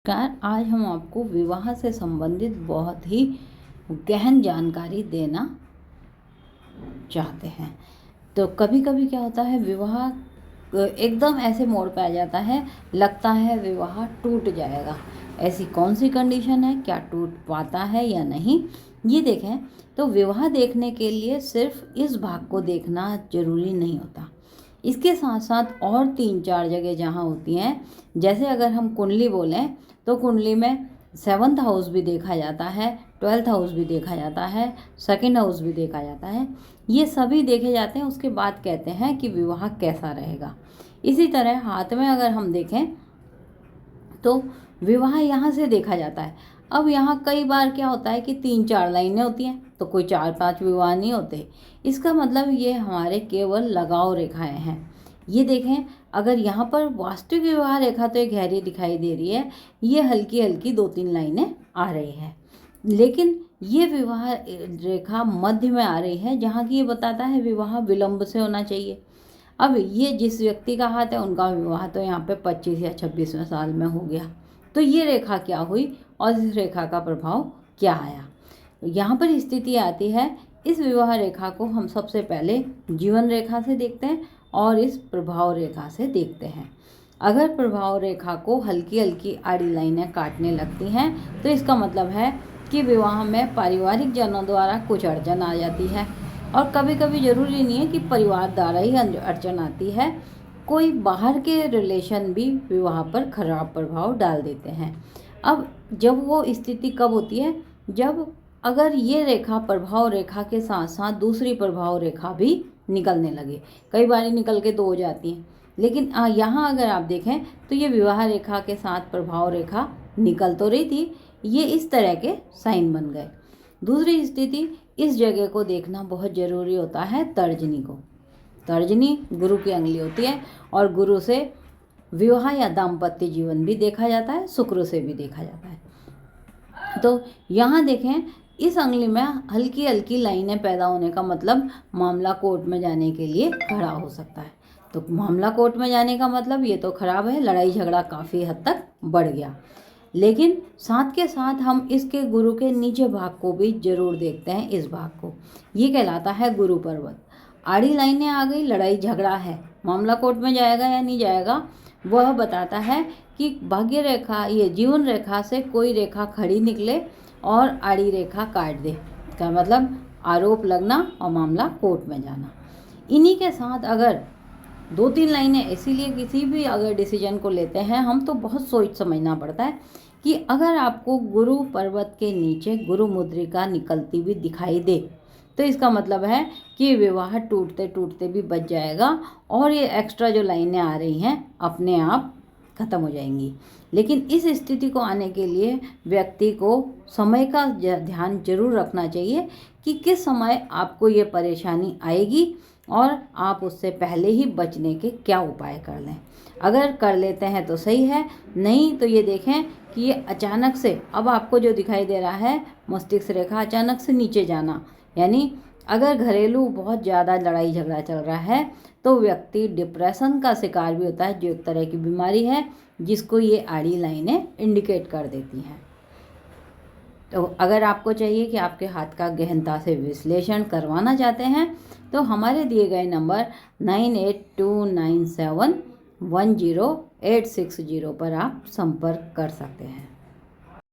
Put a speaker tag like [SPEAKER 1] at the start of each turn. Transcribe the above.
[SPEAKER 1] नमस्कार। आज हम आपको विवाह से संबंधित बहुत ही गहन जानकारी देना चाहते हैं। तो कभी कभी क्या होता है, विवाह एकदम ऐसे मोड़ पे आ जाता है, लगता है विवाह टूट जाएगा। ऐसी कौन सी कंडीशन है, क्या टूट पाता है या नहीं, ये देखें। तो विवाह देखने के लिए सिर्फ इस भाग को देखना जरूरी नहीं होता, इसके साथ साथ और 3-4 जगह जहाँ होती हैं। जैसे अगर हम कुंडली बोलें तो कुंडली में 7th हाउस भी देखा जाता है, 12th हाउस भी देखा जाता है, 2nd हाउस भी देखा जाता है। ये सभी देखे जाते हैं, उसके बाद कहते हैं कि विवाह कैसा रहेगा। इसी तरह हाथ में अगर हम देखें तो विवाह यहाँ से देखा जाता है। अब यहाँ कई बार क्या होता है कि 3-4 लाइनें होती हैं, तो कोई 4-5 विवाह नहीं होते। इसका मतलब ये हमारे केवल लगाव रेखाएं हैं। ये देखें, अगर यहाँ पर वास्तविक विवाह रेखा तो एक गहरी दिखाई दे रही है, ये हल्की हल्की 2-3 लाइनें आ रही है, लेकिन ये विवाह रेखा मध्य में आ रही है, जहाँ की ये बताता है विवाह विलंब से होना चाहिए। अब ये जिस व्यक्ति का हाथ है, उनका विवाह तो यहाँ पे 25 या 26वें साल में हो गया। तो ये रेखा क्या हुई और इस रेखा का प्रभाव क्या आया। यहाँ पर स्थिति आती है, इस विवाह रेखा को हम सबसे पहले जीवन रेखा से देखते हैं और इस प्रभाव रेखा से देखते हैं। अगर प्रभाव रेखा को हल्की हल्की आड़ी लाइनें काटने लगती हैं, तो इसका मतलब है कि विवाह में पारिवारिक जनों द्वारा कुछ अड़चन आ जाती है। और कभी कभी ज़रूरी नहीं है कि परिवार द्वारा ही अड़चन आती है, कोई बाहर के रिलेशन भी विवाह पर खराब प्रभाव डाल देते हैं। अब जब वो स्थिति कब होती है, जब अगर ये रेखा प्रभाव रेखा के साथ साथ दूसरी प्रभाव रेखा भी निकलने लगे। कई बार निकल के 2 हो जाती हैं, लेकिन यहाँ अगर आप देखें तो ये विवाह रेखा के साथ प्रभाव रेखा निकल तो रही थी, ये इस तरह के साइन बन गए। दूसरी स्थिति, इस जगह को देखना बहुत ज़रूरी होता है, तर्जनी को। तर्जनी गुरु की अंगुली होती है और गुरु से विवाह या दाम्पत्य जीवन भी देखा जाता है, शुक्र से भी देखा जाता है। तो यहाँ देखें, इस अंगुली में हल्की हल्की लाइनें पैदा होने का मतलब मामला कोर्ट में जाने के लिए खड़ा हो सकता है। तो मामला कोर्ट में जाने का मतलब ये तो खराब है, लड़ाई झगड़ा काफ़ी हद तक बढ़ गया। लेकिन साथ के साथ हम इसके गुरु के नीचे भाग को भी जरूर देखते हैं। इस भाग को ये कहलाता है गुरु पर्वत। आड़ी लाइनें आ गई, लड़ाई झगड़ा है, मामला कोर्ट में जाएगा या नहीं जाएगा, वह बताता है कि भाग्य रेखा, ये जीवन रेखा से कोई रेखा खड़ी निकले और आड़ी रेखा काट दे, का मतलब आरोप लगना और मामला कोर्ट में जाना। इन्हीं के साथ अगर 2-3 लाइनें, इसीलिए किसी भी अगर डिसीजन को लेते हैं हम तो बहुत सोच समझना पड़ता है कि अगर आपको गुरु पर्वत के नीचे गुरु मुद्रिका निकलती हुई दिखाई दे, तो इसका मतलब है कि विवाह टूटते टूटते भी बच जाएगा और ये एक्स्ट्रा जो लाइनें आ रही हैं अपने आप खत्म हो जाएंगी। लेकिन इस स्थिति को आने के लिए व्यक्ति को समय का ध्यान जरूर रखना चाहिए कि किस समय आपको ये परेशानी आएगी और आप उससे पहले ही बचने के क्या उपाय कर लें। अगर कर लेते हैं तो सही है, नहीं तो ये देखें कि ये अचानक से, अब आपको जो दिखाई दे रहा है मस्तिष्क रेखा अचानक से नीचे जाना, यानी अगर घरेलू बहुत ज़्यादा लड़ाई झगड़ा चल रहा है तो व्यक्ति डिप्रेशन का शिकार भी होता है, जो एक तरह की बीमारी है जिसको ये आड़ी लाइनें इंडिकेट कर देती हैं। तो अगर आपको चाहिए कि आपके हाथ का गहनता से विश्लेषण करवाना चाहते हैं तो हमारे दिए गए नंबर 9829710860 पर आप संपर्क कर सकते हैं।